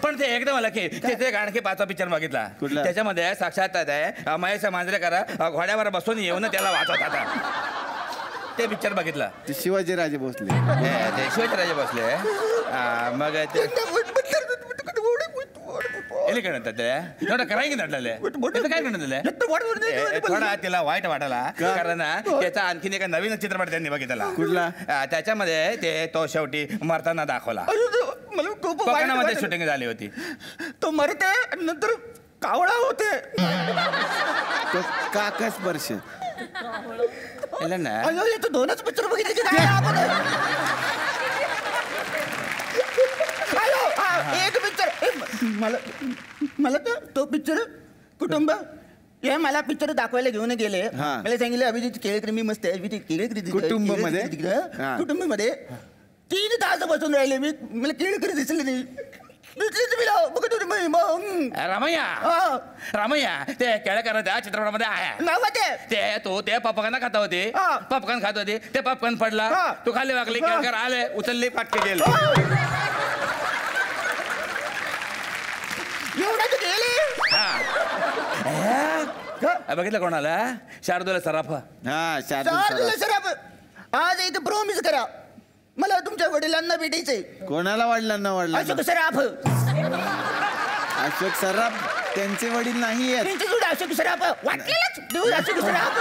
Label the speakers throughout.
Speaker 1: पण ते एकदम आलं की तिथे आणखी 5वा पिक्चर बघितला. त्याच्यामध्ये साक्षात आहे महेश मांजरेकर घोड्यावर बसून येऊन त्याला वाचवत आता. ते पिक्चर बघितलं.
Speaker 2: ते शिवाजीराजे भोसले.
Speaker 1: ते शिवाजीराजे भोसले. मग थोडा तिला वाईट वाटायला कारण त्याचा आणखीन एका नवीन चित्रपट त्यांनी बघितला.
Speaker 2: कुठला?
Speaker 1: त्याच्यामध्ये ते तो शेवटी मरताना दाखवला. कोकणामध्ये शूटिंग झाली होती.
Speaker 3: तो मरते नंतर कावळा होते.
Speaker 2: काका स्पर्श
Speaker 1: ना.
Speaker 3: तो 2च पिक्चर बघितले. एक पिक्चर मला तो पिक्चर कुटुंब हे मला पिक्चर दाखवायला घेऊन गेले. मला सांगितलं अभिजित केळकर मी मस्त आहे.
Speaker 2: कुटुंब
Speaker 3: मध्ये 3 तास बसून राहिले मी. मला केळकर दिसले नाही.
Speaker 1: रामय्या ते केळकर त्या चित्रपटामध्ये आहे. ते पॉपकॉर्न खात होते. पॉपकॉर्न खात होते. ते पॉपकॉर्न पडला. तू खाली वागले. केळकर आले उचलले पाटके गेले. बघितलं कोणाला? शार्दूल सराफ.
Speaker 3: शार्दूल सराफ आज इथं प्रॉमिस करा मला तुमच्या वडिलांना भेटायचंय.
Speaker 2: कोणाला वडिलांना?
Speaker 3: अशोक सराफ.
Speaker 2: अशोक सराफ त्यांचे वडील नाही आहेत.
Speaker 3: त्यांचे अशोक सराफ वाटलेलंच. अशोक सराफ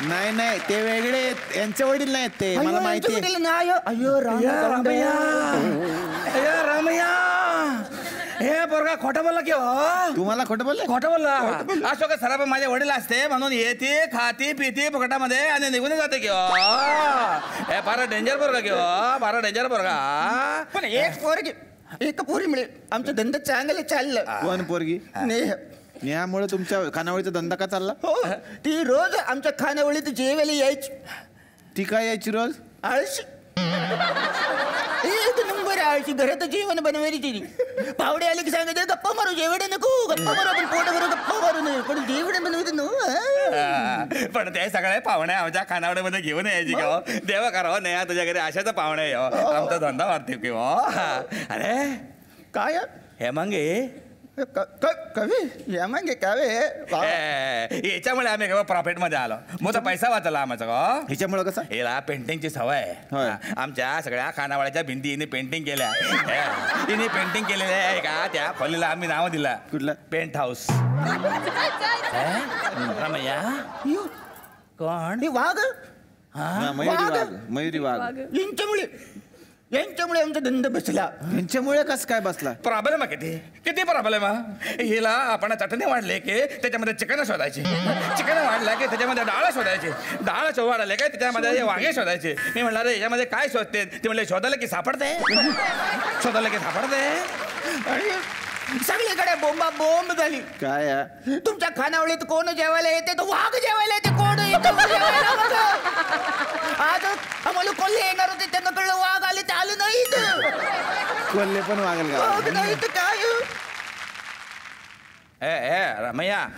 Speaker 2: नाही ते वेगळे आहेत. यांचे वडील नाहीत ते मला माहिती आहे.
Speaker 3: अयो
Speaker 1: रामय्या हे पोरगा खोटं बोलला की हो?
Speaker 2: तुम्हाला खोटं बोलले?
Speaker 1: खोटं बोलला. अशोक सराफ माझे वडील असते म्हणून येते खाती पिती फुकटामध्ये आणि निघून जाते की हे फार डेंजर पोरगा की फार डेंजर पोरगा.
Speaker 3: पण एक पोरी मिळेल आमचा धंदा चांगलं चाललं.
Speaker 2: कोण पोरगी? नेहामुळे तुमच्या खानावळीचा धंदा का चालला?
Speaker 3: हो ती रोज आमच्या खानावळीत जेवायला यायची.
Speaker 2: ती काय यायची रोज?
Speaker 3: आळशी. एक नंबर आळशी. घरात जेवण बनवायची. पावडे आले की सांगायचे गप्पा मारू. जेवढे नको गप्पा मारू. आपण पोट भरू गप्पा मारू नये पण जेवढे बनवते न.
Speaker 1: पण ते सगळे पाहुणे आमच्या खानावळीमध्ये घेऊन यायची किंवा देवा करावं नाही तुझ्या घरी अशाच पाहुणे आमचा धंदा वाढते किंवा. अरे
Speaker 3: काय
Speaker 1: हे मंगे
Speaker 3: कवी या मागे कावे
Speaker 1: याच्यामुळे आम्ही प्रॉफिट मध्ये आलो. मोठा पैसा वाचला आमचा.
Speaker 2: ह्याच्यामुळे कसं?
Speaker 1: हिला पेंटिंगची सवय आहे. आमच्या सगळ्या खानावळीच्या भिंती हिने पेंटिंग केल्या. तिने पेंटिंग केलेल्या आहे का त्या खोलीला आम्ही नाव दिला.
Speaker 2: कुठलं?
Speaker 1: Paint house. रमैया कोण?
Speaker 3: वाघ.
Speaker 2: मयुरी वाघ.
Speaker 3: यांच्यामुळे आमचा धंदा बसला.
Speaker 2: यांच्यामुळे कसं काय बसला?
Speaker 1: प्रॉब्लेम आहे किती प्रॉब्लेम आहे. हिला आपण चटणी वाढले की त्याच्यामध्ये चिकन शोधायची. चिकन वाढला की त्याच्यामध्ये डाळ शोधायची. डाळ वाढले की त्याच्यामध्ये वांगे शोधायचे. मी म्हणणार रे याच्यामध्ये काय शोधते? ते म्हणले शोधायला की सापडते. शोधायला की सापडते.
Speaker 3: सगळीकडे बोंबा बोंब झाली.
Speaker 2: काय
Speaker 3: तुमच्या खानावळीत कोण जेवायला येते? तो वाघ जेवायला येते. कोण आज आम्हाला कोल्हे येणार होते त्यांना कळलं वाघ आले ते आले नाही.
Speaker 2: कोल्हे पण वागेल का
Speaker 3: नाही तर काय?
Speaker 1: रमैया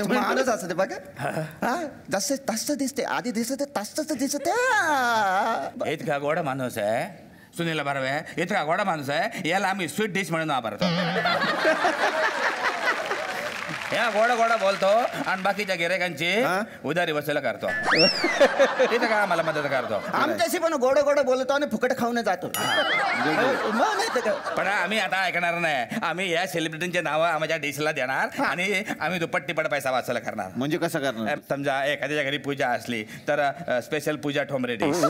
Speaker 3: माणूस असते बघा. जसं तसं दिसते. आधी दिसत तसंच दिसत.
Speaker 1: इतका गोडा माणूस आहे सुनील बर्वे. इतका गोडा माणूस आहे याला आम्ही स्वीट डिश म्हणून वापरतो. या गोडा बोलतो आणि बाकीच्या गिरायकांची उधारी वसूल करतो. इथं का आम्हाला मदत करतो.
Speaker 3: आमच्याशी पण गोड बोलतो आणि फुकट खाऊन जातो.
Speaker 1: पण आम्ही आता ऐकणार नाही. आम्ही या सेलिब्रिटींचे नाव आमच्या डिशला देणार आणि आम्ही दुप्पट तिप्पट पैसा वसूल करणार.
Speaker 2: म्हणजे कसं करणार?
Speaker 1: समजा एखाद्याच्या घरी पूजा असली तर स्पेशल पूजा ठोंबरे डिश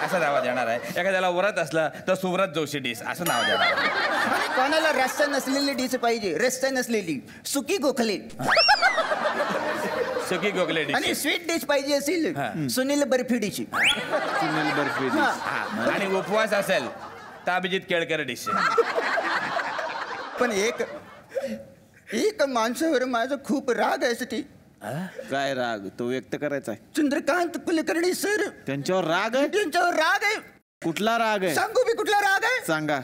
Speaker 1: असं नाव देणार आहे. एखाद्याला व्रत असलं तर सुव्रत जोशी डिश असं नाव देणार.
Speaker 3: कोणाला रस्ता नसलेली डिश पाहिजे. रस्ता नसलेली सुकी गोखले.
Speaker 1: सुकी गोखले डिश.
Speaker 3: आणि स्वीट डिश पाहिजे असेल सुनील बर्फी डिश.
Speaker 2: सुनील बर्फी डिश.
Speaker 1: आणि उपवास असेल तर अभिजित केळकर डिश.
Speaker 3: पण एक माणसावर माझा खूप राग आहे. ती
Speaker 2: काय राग तो व्यक्त करायचा आहे?
Speaker 3: चंद्रकांत कुलकर्णी सर.
Speaker 2: त्यांच्यावर राग आहे?
Speaker 3: त्यांच्यावर राग आहे.
Speaker 2: कुठला राग आहे?
Speaker 3: सांगू मी कुठला राग आहे?
Speaker 2: सांगा.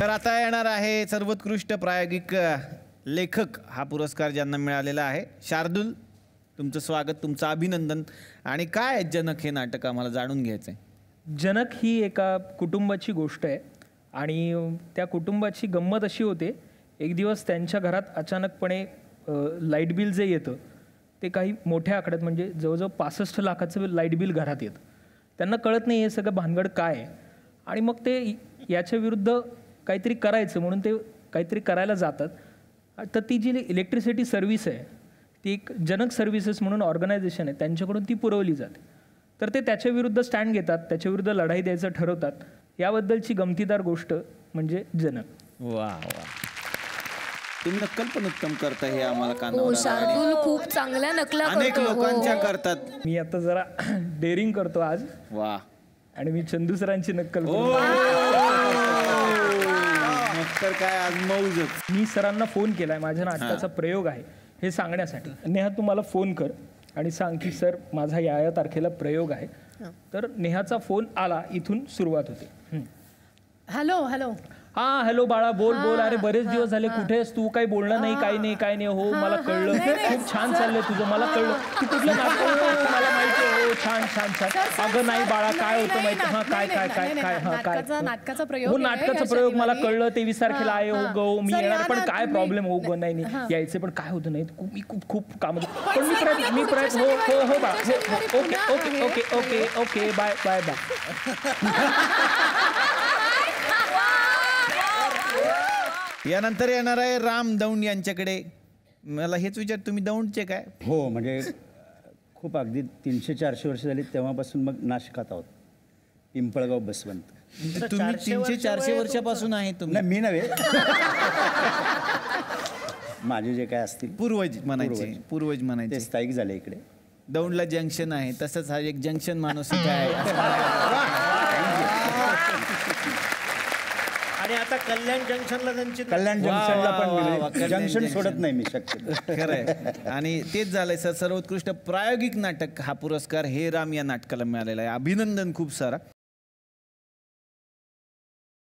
Speaker 2: तर आता येणार आहे सर्वोत्कृष्ट प्रायोगिक लेखक हा पुरस्कार ज्यांना मिळालेला आहे. शार्दूल, तुमचं स्वागत, तुमचं अभिनंदन. आणि काय आहे जनक हे नाटक आम्हाला जाणून घ्यायचं आहे.
Speaker 4: जनक ही एका कुटुंबाची गोष्ट आहे आणि त्या कुटुंबाची गंमत अशी होते, एक दिवस त्यांच्या घरात अचानकपणे लाईट बिल जे येतं ते काही मोठ्या आकड्यात म्हणजे जवळजवळ 65 लाखाचं लाईट बिल घरात येतं. त्यांना कळत नाही हे सगळं भानगड काय आहे आणि मग ते याच्या विरुद्ध काहीतरी करायचं म्हणून ते काहीतरी करायला जातात. तर ती जी इलेक्ट्रिसिटी सर्व्हिस आहे ती एक जनक सर्व्हिसेस म्हणून ऑर्गनायझेशन आहे, त्यांच्याकडून ती पुरवली जाते. तर ते त्याच्या विरुद्ध स्टँड घेतात, त्याच्या विरुद्ध लढाई द्यायचं ठरवतात. याबद्दलची गमतीदार गोष्ट म्हणजे जनक.
Speaker 2: वा वा, तुम्ही नक्कल पण उत्तम करता हे आम्हाला
Speaker 5: हो,
Speaker 2: कानावर
Speaker 5: शार्दूल खूप चांगल्या नकला
Speaker 2: अनेक
Speaker 5: करतो. हो,
Speaker 2: लोकांच्या
Speaker 5: हो.
Speaker 2: करतात.
Speaker 4: मी आता जरा डेअरिंग करतो आज
Speaker 2: वा,
Speaker 4: आणि मी चंदू सरांची नक्कल
Speaker 2: ओ
Speaker 4: करतो.
Speaker 2: मग तर काय आज मौजच.
Speaker 4: मी सरांना फोन केलाय, माझ्या नाटकाचा प्रयोग आहे हे सांगण्यासाठी. नेहा तू मला फोन कर आणि सांग की सर माझा या तारखेला प्रयोग आहे. तर नेहाचा फोन आला, इथून सुरुवात होते.
Speaker 6: Hello hello.
Speaker 4: हा हॅलो बाळा, बोल बोल. अरे बरेच दिवस झाले, कुठे आहेस तू? काही बोलणं नाही, काही नाही, काय नाही. हो मला कळलं, खूप छान चाललंय तुझं, मला कळलं. तू कुठलं नाटक, मला माहिती आहे. हो छान छान छान. अगं नाही बाळा, काय होतं माहिती? हा काय काय काय काय हा काय
Speaker 6: नाटकाचा प्रयोग
Speaker 4: हो,
Speaker 6: आहे
Speaker 4: नाटकाचा
Speaker 6: या
Speaker 4: प्रयोग मला
Speaker 6: शनिवारी.
Speaker 4: कळलं. 23 तारखेला आहे. हो गो मी
Speaker 6: सर,
Speaker 4: येणार,
Speaker 6: या
Speaker 4: पण
Speaker 6: ना
Speaker 4: काय
Speaker 6: तुम्ही.
Speaker 4: प्रॉब्लेम हो गो? नाही नाही यायचे, पण काय होतं नाही, मी खूप खूप काम, पण मी प्रयत्न हो हो हो बाळा, हो okay okay okay okay okay bye bye bye.
Speaker 2: यानंतर येणार आहे राम दौंड यांच्याकडे. मला हेच विचार, तुम्ही दौंडचे काय?
Speaker 7: हो, म्हणजे खूप अगदी 300-400 वर्ष झाली तेव्हापासून मग नाशिकात आहोत. पिंपळगाव बसवंत.
Speaker 2: तुम्ही 300-400 वर्षापासून आहे तुम्ही?
Speaker 7: नाही, मी नव्हे. माझे जे काय असतील
Speaker 2: पूर्वज म्हणायचे, पूर्वज
Speaker 7: ते
Speaker 2: म्हणायचे.
Speaker 7: स्थायिक झाले इकडे.
Speaker 2: दौंडला जंक्शन आहे, तसंच हा एक जंक्शन माणूस काय.
Speaker 8: आणि आता कल्याण जंक्शनला त्यांची
Speaker 7: कल्याण
Speaker 2: वा,
Speaker 7: जंक्शनला
Speaker 2: वा, वा, वा,
Speaker 7: पण
Speaker 2: कल्याण
Speaker 7: जंक्शन
Speaker 2: जंक्शन.
Speaker 7: सोडत नाही मी शक्य.
Speaker 2: खरंय. आणि तेच झालंय सर, सर्वोत्कृष्ट प्रायोगिक नाटक हा पुरस्कार हे राम या नाटकाला मिळालेला आहे. अभिनंदन खूप सारा.